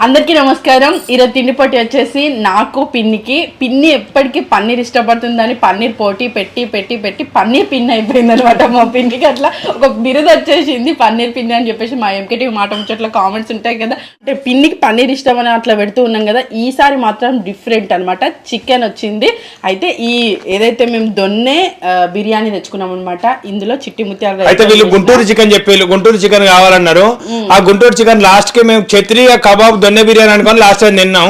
అందరికీ నమస్కారం. ఈరోజు తిండి పోటీ వచ్చేసి నాకు పిన్ని ఎప్పటికీ పన్నీర్ ఇష్టపడుతుందని పన్నీర్ పోటీ పెట్టి పన్నీర్ పిన్ని అయిపోయింది అనమాట. మా పిన్నికి అట్లా ఒక బిరుదు వచ్చేసింది పన్నీర్ పిన్ని అని చెప్పేసి. మా ఎంకేటీ మాట ముచ్చట్ల కామెంట్స్ ఉంటాయి కదా, అంటే పిన్నికి పన్నీర్ ఇష్టం అని అట్లా పెడుతూ ఉన్నాం కదా. ఈసారి మాత్రం డిఫరెంట్ అనమాట, చికెన్ వచ్చింది. అయితే ఈ ఏదైతే మేము దొన్నే బిర్యానీ తెచ్చుకున్నాం అనమాట, ఇందులో చిట్టి ముత్యాలు. అయితే వీళ్ళు గుంటూరు చికెన్ చెప్పేళ్ళు, గుంటూరు చికెన్ కావాలన్నారు. ఆ గుంటూరు చికెన్ లాస్ట్ కి మేము క్షత్రియ కబాబ్ దొన్నె బిర్యానీ అనుకోని లాస్ట్ టైం తిన్నాం.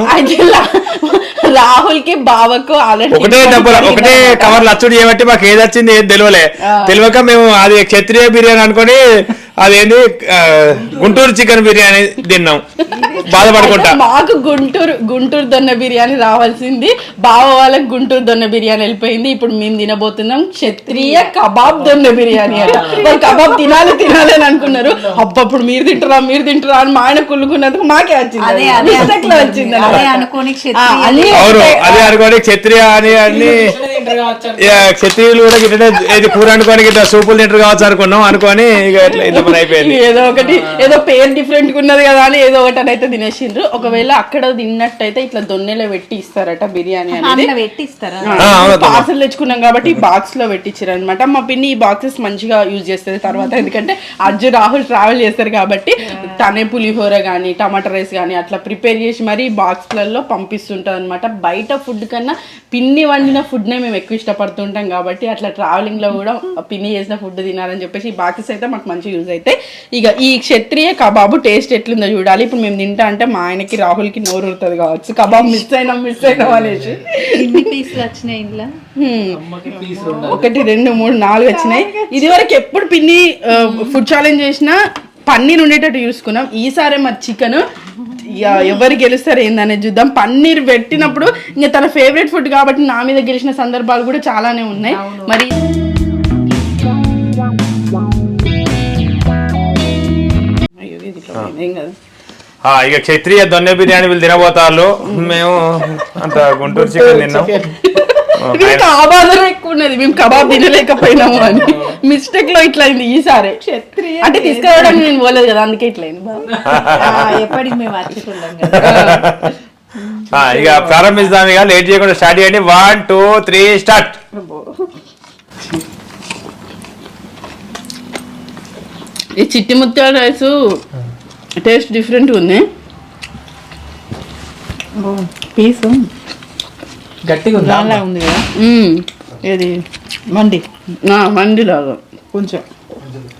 రాహుల్ కి బావకు ఒకటే డబ్బులు ఒకటే కవర్లు అచ్చుడు చేయబట్టి మాకు ఏది వచ్చింది ఏది తెలియక మేము అది క్షత్రియ బిర్యానీ అనుకొని అదేంటి గుంటూరు చికెన్ బిర్యానీ తిన్నాం బాధపడుకుంటా. మాకు గుంటూరు దొన్న బిర్యానీ రావాల్సింది, బావ వాళ్ళకి గుంటూరు దొన్న బిర్యానీ వెళ్ళిపోయింది. ఇప్పుడు మేము తినబోతున్నాం క్షత్రియ కబాబ్ దొన్న బిర్యానీ అట. వాళ్ళు కబాబ్ తినాలి అని అనుకున్నారు. అప్పుడు మీరు తింటారా అని మా ఆయన కుళ్ళుకున్నందుకు మాకే వచ్చింది, వచ్చింది అదే అనుకోని క్షత్రియ అని అన్ని క్షత్రియులు కూడా ఇది కూర అనుకోని సూపులు తింటారు కావచ్చు అనుకొని ఏదో ఒకటి ఏదో పేరు డిఫరెంట్ గా ఉన్నది కదా అని ఏదో ఒకటి అయితే తినేసిండ్రు. ఒకవేళ అక్కడ తిన్నట్టయితే ఇట్లా దొన్నెలో పెట్టి ఇస్తారట బిర్యానీ అనేది. పార్సల్ తెచ్చుకున్నాం కాబట్టి బాక్స్ లో పెట్టించారు అనమాట. మా పిన్ని ఈ బాక్సెస్ మంచిగా యూజ్ చేస్తుంది తర్వాత, ఎందుకంటే అర్జున్ రాహుల్ ట్రావెల్ చేస్తారు కాబట్టి తనే పులిహోర గానీ టమాటా రైస్ గానీ అట్లా ప్రిపేర్ చేసి మరి బాక్స్లలో పంపిస్తుంటారు అనమాట. బయట ఫుడ్ కన్నా పిన్ని వండిన ఫుడ్ నే మేము ఎక్కువ ఇష్టపడుతుంటాం కాబట్టి అట్లా ట్రావెలింగ్ లో కూడా పిన్ని చేసిన ఫుడ్ తినాలని చెప్పేసి ఈ బాక్సెస్ అయితే మాకు మంచిగా యూజ్ అయితే. ఇక ఈ క్షత్రియ కబాబు టేస్ట్ ఎట్లుందో చూడాలి. ఇప్పుడు మేము తింటా అంటే మా ఆయనకి రాహుల్కి నోరు ఉరుతుంది కావచ్చు, కబాబ్ మిస్ అయినాం అనేసి. 1 2 3 4 వచ్చినాయి. ఇది వరకు ఎప్పుడు పిన్ని ఫుడ్ ఛాలెంజ్ చేసినా పన్నీర్ ఉండేటట్టు చూసుకున్నాం. ఈసారి మరి చికెన్ ఎవరు గెలుస్తారు ఏందనేది చూద్దాం. పన్నీర్ పెట్టినప్పుడు ఇంకా తన ఫేవరెట్ ఫుడ్ కాబట్టి నా మీద గెలిచిన సందర్భాలు కూడా చాలానే ఉన్నాయి. మరి ఇక క్షత్రియ దొన్నె బిర్యానీ వీళ్ళు తినబోతారు. మేము అంత గుంటూరు చికెన్ తిన్నాం. ఎక్కువ ఉన్నది, మేము కబాబ్ తినలేకపోయినాము అని మిస్టేక్ లో ఇట్లా అయింది ఈసారి. అంటే తీసుకురావడానికి నేను పోలేదు కదా, అందుకే ఇట్లా అయింది. ఎప్పటికి మేము వచ్చుకున్నాం. ఇక ప్రారంభిస్తాం, ఇక లేట్ చేయకుండా స్టార్ట్ చేయండి. 1 2 3 స్టార్ట్. ఈ చిట్టి ముత్యాల రైస్ టేస్ట్ డిఫరెంట్ ఉంది. పీసు గట్టిగా ఉంది కదా, ఏది మండి లాగా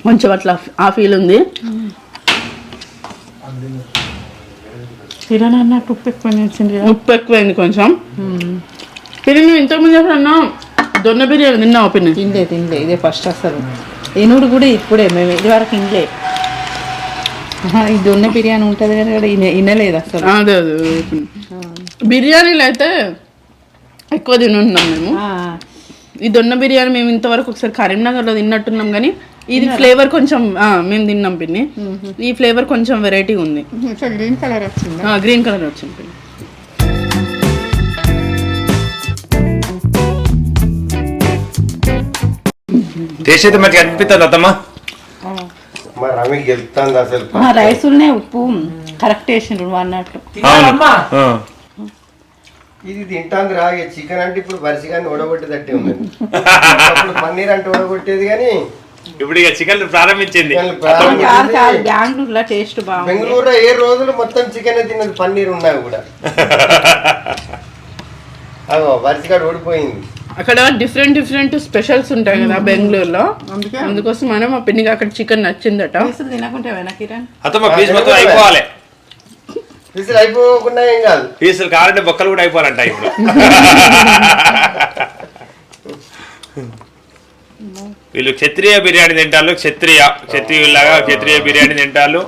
కొంచెం అట్లా ఆ ఫీల్ ఉంది. తిననన్నట్టు ఉప్పు ఎక్కువైంది కొంచెం. పిన్ని ఇంతకుముందు అన్నా దొన్న బిర్యానీ తిన్నావు పిన్ని? తినలే ఇదే ఫస్ట్. అసలు ఎనుడు కూడా ఇప్పుడే, మేము ఇది వరకు తినలే. ఈ దొన్న బిర్యానీ ఉంటుంది కదా, వినలేదు అసలు. అదే బిర్యానీలు అయితే ఎక్కువ తినున్నాం మేము. ఈ దొన్న బిర్యానీ మేము ఇంతవరకు ఒకసారి కరీంనగర్లో తిన్నట్టున్నాం, కానీ ఇది ఫ్లేవర్ కొంచెం మేము తిన్నాం పిన్ని. ఈ ఫ్లేవర్ కొంచెం వెరైటీగా ఉంది. గ్రీన్ కలర్ వచ్చింది. గ్రీన్ కలర్ వచ్చింది పిన్ని. టేస్ట్ అయితే మంచిగా అనిపిస్తుంది అత్తమ్మ. రైస్ ఉన్నాయి, ఉప్పు కరెక్ట్ వేసిండ్రు అన్నట్లు. ఇది తింటాంది రాగే చికెన్ అంటే ఇప్పుడు వరుసగానే ఓడగొట్టేదట్టే ఉంది. పన్నీర్ అంటే ఓడగొట్టేది కానీ ఇప్పుడు ఇక చికెన్ ప్రారంభించింది. బెంగళూరులో టేస్ట్ బాగుంది. బెంగళూరులో ఏ రోజులు మొత్తం చికెన్ తిన్నది, పన్నీర్ ఉన్నాయి కూడా. అగో వరుసగాడు ఓడిపోయింది. అక్కడ డిఫరెంట్ స్పెషల్స్ ఉంటాయి కదా బెంగళూరులో, అందుకోసం మనం మా పిన్నికి అక్కడ చికెన్ నచ్చిందట. తినకుంటే కిరణ్ అత్తమ్మ పీస్ మొత్తం అయిపోవాలి. పీసులు అయిపోకుండా ఏం కాదు, పీసులు కావాలంటే బొక్కలు కూడా అయిపోవాలంట ఇప్పుడు. వీళ్ళు క్షత్రియ బిర్యానీ తింటారు, క్షత్రియులాగా క్షత్రియ బిర్యానీ తింటారు.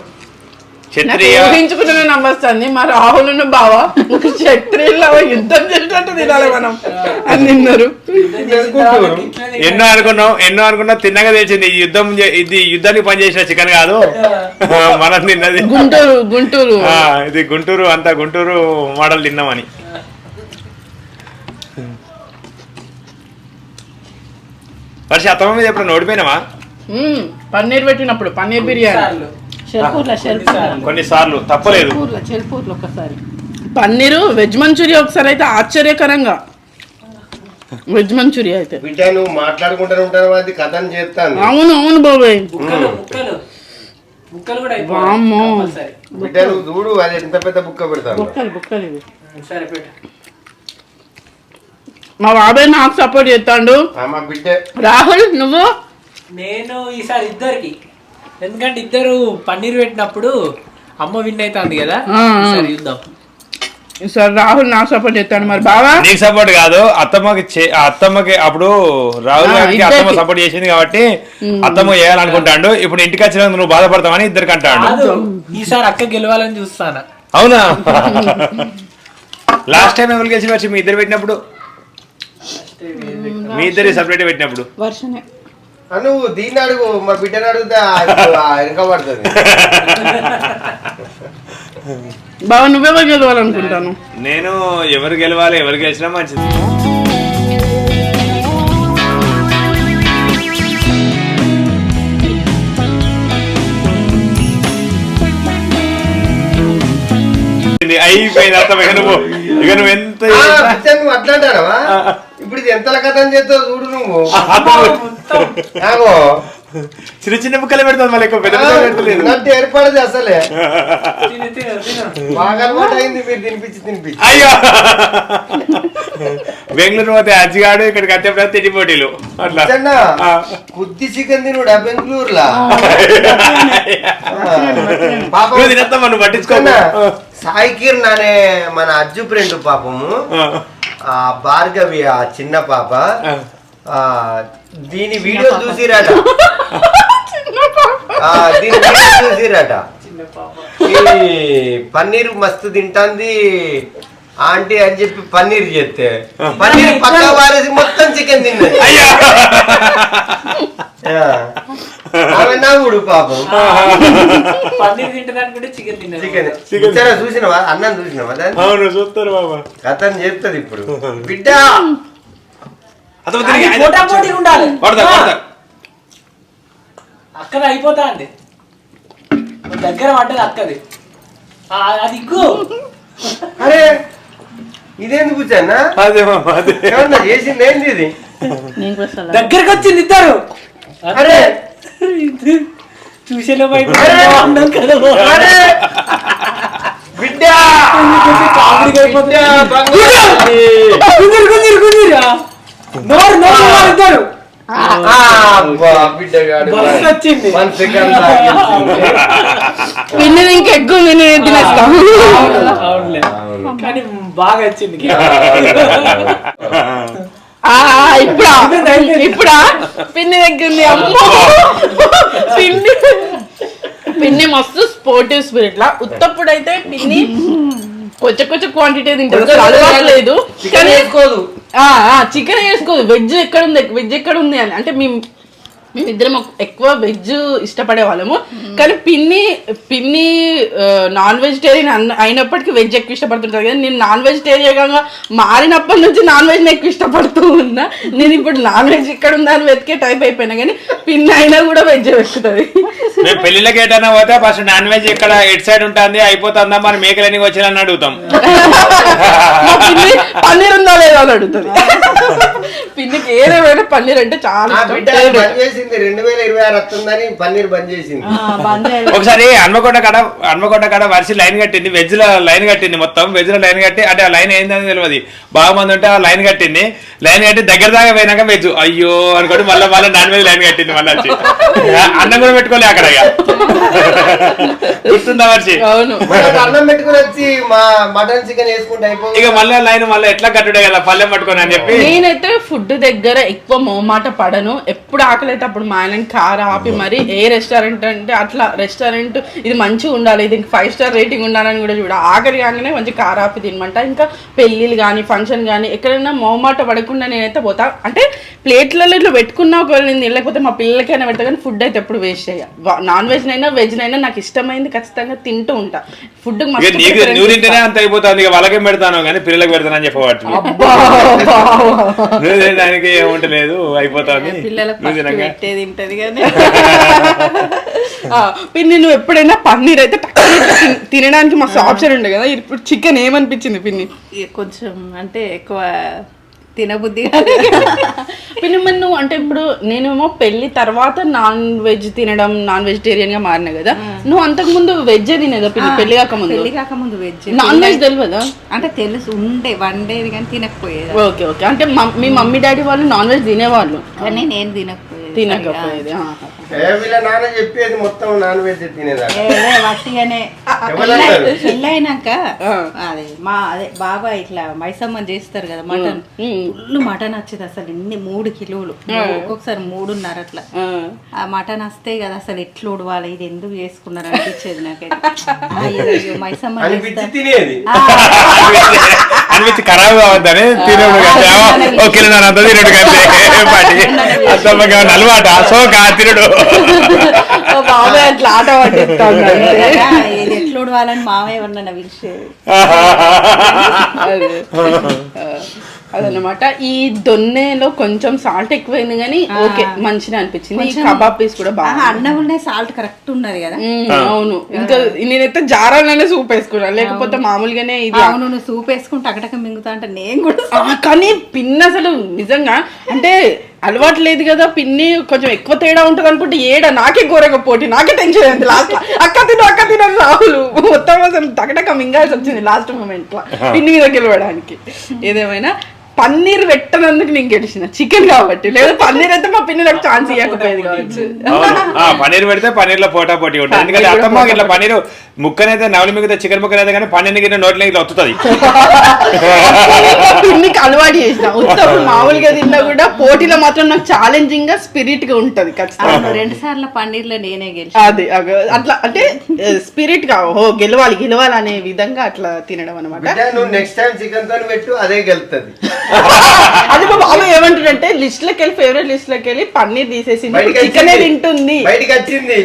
ఊహించుకునే నమ్మొస్తుంది. మా రాహుల్ బావ క్షత్రియుల్లో యుద్ధం చేసినట్టు తినాలి మనం అని తిన్నారు. ఎన్నో అనుకున్నా తిన్నగా తెలిసింది ఇది యుద్ధానికి పనిచేసిన చికెన్ కాదు, మనం తిన్నది గుంటూరు. ఇది గుంటూరు, అంతా గుంటూరు మోడల్ తిన్నామని. వర్ష అత్తమ్మ మీద ఎప్పుడు ఓడిపోయినావా? పన్నీర్ పెట్టినప్పుడు పన్నీర్ బిర్యానీ కొన్నిసార్లు తప్పలేదు. చెల్పూర్లో ఒకసారి పన్నీరు వెజ్ మంచూరియా ఒకసారి అయితే ఆశ్చర్యకరంగా వెజ్ మంచూరియా అయితే బిడ్డ నువ్వు మాట్లాడుకుంటూ ఉంటాను అది కథను చేస్తాను. అవును అవును బాబాయ్ ముక్కలు కూడా వామ్మో. బిడ్డ నువ్వు చూడు అది ఎంత పెద్ద బుక్క పెడతాను. బుక్కలు ఇవి సరే పెట్టు. మా బాబాయ్ నాకు సపోర్ట్ చేస్తాడు. మా బిడ్డ రాహుల్ నువ్వు నేను ఈసారి ఇద్దరికి, ఎందుకంటే ఇద్దరు పన్నీర్ పెట్టినప్పుడు అమ్మ విన్ అవుతుంది కదా, ఈసారి చూద్దాం. సార్ రాహుల్ నాకు సపోర్ట్ చేస్తాడు. మరి బావా నీకు సపోర్ట్ కాదు, అత్తమ్మకి అప్పుడు రాహుల్ గారికి అత్తమ్మ సపోర్ట్ చేసింది కాబట్టి అత్తమ్మ చేయాలనుకుంటాడు. ఇప్పుడు ఇంటికి వచ్చినందుకు నువ్వు బాధపడతావని ఇద్దరికి అంటాడు. ఈసారి అక్క గెలవాలని చూస్తాను. అవునా? లాస్ట్ టైం ఎవరు గెలిచి వచ్చి మీ ఇద్దరు పెట్టినప్పుడు, మీ ఇద్దరు సపరేట్ పెట్టినప్పుడు వర్షనే నువ్వు దీన్ని అడుగు, మా బిడ్డను అడుగుతా వెనక పడుతుంది. బావా నువ్వెవరు గెలవాలనుకుంటాను? నేను ఎవరు గెలవాలి, ఎవరు గెలిచినా మంచిది. అయిపోయింది అర్థం. ఇక నువ్వు ఎంత నువ్వు అట్లా అంటావా? ఇప్పుడు ఇది ఎంత కథ అని చెప్తావు చూడు నువ్వు. చిన్న చిన్న ముక్కలు పెడతాను మళ్ళీ ఎక్కువ పెద్ద పెడతలేదు. ఏర్పడదు అసలే బాగా అలవాటు అయింది మీరు తినిపించి. అయ్యో బెంగళూరు పోతే అజ్జిగాడు ఇక్కడికి వచ్చేప్పుడు తిండి పోటీలు అట్లా కొద్ది చికెన్ తినుడా బెంగళూరులా తినేస్తాం మనం పట్టించుకో. సాయి కిరణ్ అనే మన అజ్జు ఫ్రెండ్ పాపము, భార్గవి ఆ చిన్న పాప, దీని వీడియో చూసిరట. ఈ పన్నీర్ మస్తు తింటాంది ఆంటీ అని చెప్పి పన్నీర్ చేస్తే పన్నీర్ పక్క వారేసి మొత్తం చికెన్ తిన్నది. ఆమె నవ్వుడు పాపం. చికెన్ చూసినవా? అన్నం చూసినవా? చూస్తారు బాబా, కథను చేస్తుంది ఇప్పుడు బిడ్డ. అక్కది అయిపోతా అండి, దగ్గర పడ్డది అక్కది. అది ఇగ్గు. అరే ఇదేందుకు కూర్చోన్నా? చేసింది ఏంది ఇది? దగ్గరకు వచ్చింది ఇద్దరు. అరే చూసేలో బిడ్డ ఇద్దరు పిన్ని ఇంకెక్కువ తినేస్తాం. కానీ బాగా వచ్చింది. ఇప్పుడా పిన్ని దగ్గర ఉంది. అమ్మో పిన్ని మస్తు స్పోర్టివ్ స్పిరిట్ లా. ఉత్తప్పుడు అయితే పిన్ని కొంచెం క్వాంటిటీ తింటుంది, అలవాట్లేదు. కానీ చికెన్ వేసుకోదు. వెజ్ ఎక్కడ ఉంది అని అంటే మేమిద్దరం ఎక్కువ వెజ్ ఇష్టపడే వాళ్ళము. కానీ పిన్ని నాన్ వెజిటేరియన్ అయినప్పటికీ వెజ్ ఎక్కువ ఇష్టపడుతుంటారు కదా. నేను నాన్ వెజిటేరియన్గా మారినప్పటి నుంచి నాన్ వెజ్ ఎక్కువ ఇష్టపడుతూ ఉన్నా. నేను ఇప్పుడు నాన్ వెజ్ ఇక్కడ ఉందా అని వెతికే టైప్ అయిపోయినా, కానీ పిన్ని అయినా కూడా వెజ్ వెతుకుతుంది. పెళ్లిళ్ళకి ఏటన్నా పోతే ఫస్ట్ నాన్ వెజ్ ఇక్కడ ఎట్ సైడ్ ఉంటుంది అయిపోతుందా మరి మేకలన్నీ వచ్చారని అడుగుతాం. పన్నీర్ ఉందా లేదా అని అడుగుతుంది. పిన్నికి ఏదేమైనా పన్నీర్ అంటే చాలా 2026 వస్తుందని పన్నీర్ బంద్ చేసింది. ఒకసారి హన్మకొండ కాడ వర్షి లైన్ కట్టింది, వెజ్ లో లైన్ కట్టింది, మొత్తం వెజ్ లో లైన్ కట్టి అంటే ఆ లైన్ ఏందని తెలియదు. బాగా మంది ఉంటే ఆ లైన్ కట్టింది, లైన్ కట్టి దగ్గర దాకా పోయినాక వెజ్ అయ్యో అనుకోండి మళ్ళీ నాన్ వెజ్ లైన్ కట్టింది. మళ్ళీ వచ్చి అన్నం కూడా పెట్టుకోలే అక్కడ. గుర్తుందా వర్షి? అన్నం పెట్టుకుని వచ్చి మా మటన్ చికెన్ వేసుకుంటే అయిపోయి ఇక మళ్ళీ లైన్ మళ్ళీ ఎట్లా కట్టుడే కదా పల్లెం పట్టుకొని అని చెప్పి. నేనైతే ఫుడ్ దగ్గర ఎక్కువ మోమాట పడను. ఎప్పుడు ఆకలి అయితే అప్పుడు మా ఆయన కార ఆపి మరి ఏ రెస్టారెంట్ అంటే అట్లా రెస్టారెంట్ ఇది మంచిగా ఉండాలి, దీనికి 5 స్టార్ రేటింగ్ ఉండాలని కూడా చూడ. ఆఖరి కాగానే మంచి కార ఆపి తినమంట. ఇంకా పెళ్ళిళ్ళు కానీ ఫంక్షన్ కానీ ఎక్కడైనా మోమాట పడకుండా నేనైతే పోతా. అంటే ప్లేట్లలో ఇట్లా పెట్టుకున్నా ఒకవేళ నేను తినలేకపోతే మా పిల్లలకైనా పెడతా, కానీ ఫుడ్ అయితే ఎప్పుడు వేస్ట్ చేయ. నాన్ వెజ్ నైనా వెజ్ నైనా నాకు ఇష్టమైంది ఖచ్చితంగా తింటూ ఉంటా. ఫుడ్ నువ్వు తింటేనే అంత అయిపోతుంది, ఇక వాళ్ళకేం పెడతాను కానీ పిల్లలకి పెడతానని చెప్పవచ్చు. తినేదానికి ఏముంటలేదు అయిపోతుంది పిల్లలకు నువ్వు ఫస్ట్ తినగా. పెట్టేది తింటది కానీ పిన్ని నువ్వు ఎప్పుడైనా పన్నీర్ అయితే తినడానికి మస్తు ఆప్షన్ ఉండే కదా, ఇప్పుడు చికెన్ ఏమనిపించింది పిన్ని? కొంచెం అంటే ఎక్కువ తినబుద్ధి పిన్ని మరి నువ్వు అంటే ఇప్పుడు నేనేమో పెళ్లి తర్వాత నాన్ వెజ్ తినడం, నాన్ వెజిటేరియన్ గా మారినా కదా, నువ్వు అంతకు ముందు వెజ్ తినేదా పిన్ని? పెళ్లి కాకముందు వెజ్ నాన్ వెజ్ తెలియదా? అంటే తెలుసు వండేది కానీ తినకపోయేది. ఓకే ఓకే, అంటే మీ మమ్మీ డాడీ వాళ్ళు నాన్ వెజ్ తినేవాళ్ళు కానీ నేను తినకపోయేది. వీళ్ళ నాన్న చెప్పేది మొత్తం నాన్ వెజ్ తినేదా వట్టిగానే పెళ్ళైనాక అదే బాబా ఇట్లా మైసమ్మని చేస్తారు కదా మటన్, ఫుల్ మటన్ వచ్చేది అసలు ఎన్ని 3 కిలోలు, ఒక్కొక్కసారి 3.5 అట్లా. ఆ మటన్ వస్తే కదా అసలు ఎట్లా ఉడవాలి, ఇది ఎందుకు చేసుకున్నారు అనిపించేది నాకైతే. మైసమ్మ తినేది అనిపించి ఖరాబ్ కావద్దని తినడు ఓకే అంత తినడు కంటే అలవాట సో కా తినడు బాబాయ్ అట్లా ఆట పట్టిస్తాను. ఇది ఎట్లా ఉడవాలని మామయ్య ఎవరన్నా పిలిచేది. అదనమాట. ఈ దొన్నెలో కొంచెం సాల్ట్ ఎక్కువైంది కానీ ఓకే మంచిగా అనిపించింది. ఈ కబాబ్ పీస్ కూడా బాగా, అన్నం ఉండే సాల్ట్ కరెక్ట్ ఉన్నది కదా. అవును, ఇంకా నేనైతే జారాలనే సూప్ వేసుకున్నాను, లేకపోతే మామూలుగానే ఇది. అవును, నువ్వు సూప్ వేసుకుంటే అక్కడక మింగుతా అంటే నేను కూడా. కానీ పిన్ని అసలు నిజంగా అంటే అలవాటు లేదు కదా పిన్ని, కొంచెం ఎక్కువ తేడా ఉంటది అనుకుంటే నాకే ఘోరగా పోటీ, నాకే టెన్షన్ అయింది లాస్ట్. అక్క తిన రాహుల్ మొత్తం అసలు టకటక మింగాల్సి వచ్చింది లాస్ట్ మూమెంట్ లో పిన్ని మీద గెలవడానికి. ఏదేమైనా పన్నీర్ పెట్టనందుకు నేను గెలిచిన, చికెన్ కాబట్టి. లేదా పన్నీర్ అయితే మా పిన్ని నాకు ఛాన్స్ ఇవ్వకపోయేది కావచ్చు. పన్నీర్ పెడితే పన్నీర్ లో పోటా పోటీ ఉంటుంది. ఎందుకంటే అత్తమ్మ ఇట్లా పన్నీర్ ముక్కనైతే నవలి మిగతా చికెన్ ముక్కనైతే కానీ పన్నీర్ గిన్నె నోట్లో ఇట్లా వస్తుంది. పిన్నికి అలవాటు చేసిన ఉత్తమ మామూలుగా తిన్నా కూడా పోటీలో మాత్రం నాకు ఛాలెంజింగ్ గా స్పిరిట్ గా ఉంటది ఖచ్చితంగా. 2 సార్లు పన్నీర్ లో నేనే గెలిచి. అది అట్లా అంటే స్పిరిట్ గా గెలవాలి అనే విధంగా అట్లా తినడం అనమాట. నువ్వు నెక్స్ట్ టైం చికెన్ తో పెట్టు, అదే గెలుతుంది. అది మా బాబు ఏమంటాడంటే లిస్ట్ లోకి వెళ్ళి, ఫేవరెట్ లిస్ట్ లోకి వెళ్ళి పన్నీర్ తీసేసి చికెన్ తింటుంది, బయటకి వచ్చింది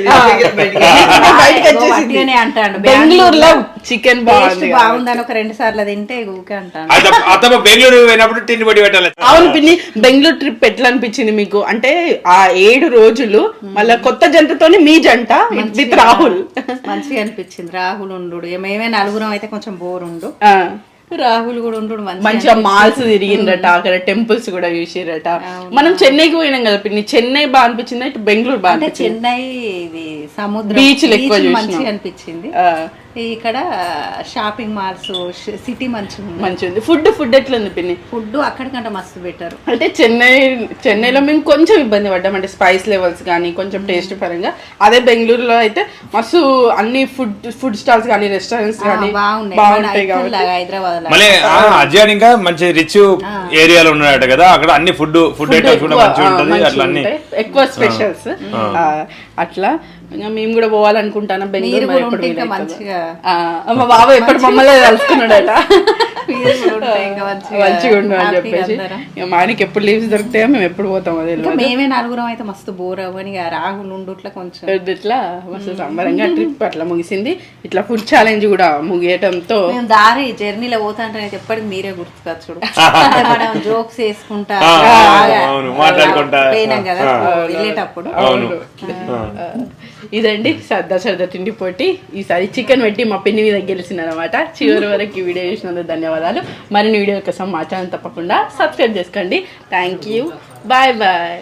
అంటాడు బెంగళూరులో చికెన్ బాగుందని ఒక 2 సార్లు తింటే ఊకే అంటాను. అత్తమ్మ బెంగళూరు పోయినప్పుడు తిండి పొడి పెట్టాలి. అవును పిన్ని, బెంగళూరు ట్రిప్ ఎట్లా అనిపించింది మీకు? అంటే ఆ 7 రోజులు మళ్ళా కొత్త జంటతోని మీ జంట విత్ రాహుల్ మంచిగా అనిపించింది. రాహుల్ ఉండు, మేమే 4 అయితే కొంచెం బోర్ ఉండు, రాహుల్ కూడా ఉండు మంచిగా మాల్స్ తిరిగిందట, అక్కడ టెంపుల్స్ కూడా చూసిరట. మనం చెన్నైకి పోయినాం కదా పిన్ని, చెన్నై బాగా అనిపించింది, ఇటు బెంగళూరు బాగా అనిపించింది. చెన్నై సముద్రం బీచ్లు ఎక్కువ మంచిగా అనిపించింది. ఇక్కడ షాపింగ్ మాల్స్, సిటీ మంచిగా ఉంది. ఫుడ్ ఎట్లా ఉంది పిన్ని? ఫుడ్ అక్కడికంటే మస్తు బెటర్. అంటే చెన్నైలో మేము కొంచెం ఇబ్బంది పడ్డాం, అంటే స్పైస్ లెవెల్స్ కానీ కొంచెం టేస్ట్ పరంగా. అదే బెంగళూరులో అయితే మస్తు అన్ని ఫుడ్ స్టాల్స్ కానీ రెస్టారెంట్స్ కానీ బాగుంటాయి కాబట్టి. హైదరాబాద్ మళ్ళీ అజయ్ ఇంకా మంచి రిచ్ ఏరియాలో ఉన్నాడట కదా, అక్కడ అన్ని ఫుడ్ ఐటమ్స్ కూడా మంచిగా ఉంటుంది, అట్లా అన్ని ఎక్కువ స్పెషల్స్ అట్లా. మేము కూడా పోవాలనుకుంటాను బెంగళూరు. మా బాబు ఎప్పుడు మమ్మల్ని కలుసుకున్నాడట మంచిగా ఉండు అని చెప్పేసి. మానికి ఎప్పుడు లీవ్స్ దొరుకుతాయో మేము ఎప్పుడు పోతాం. అదే మేమే 4 అయితే మస్తు బోర్ అవ్వని రాహుల్ ఉండు కొంచెం ఇట్లా మస్తు సంబరంగా ట్రిప్ అట్లా ముగిసింది. ఇట్లా ఫుడ్ ఛాలెంజ్ కూడా ముగియటంతో దారి జర్నీలో పోతా అంటే ఎప్పటికి మీరే గుర్తుకొచ్చుడు. మనం జోక్స్ వేసుకుంటా పోయినాం కదా వెళ్ళేటప్పుడు. ఇదండి సరదా తిండి పోటీ. ఈసారి చికెన్ పెట్టి మా పిన్ని మీద గెలిచింది అనమాట. చివరి వరకు ఈ వీడియో చూసినందుకు ధన్యవాదాలు. మరిన్ని వీడియో కోసం మా ఛానల్ తప్పకుండా సబ్స్క్రైబ్ చేసుకోండి. Thank you, bye bye.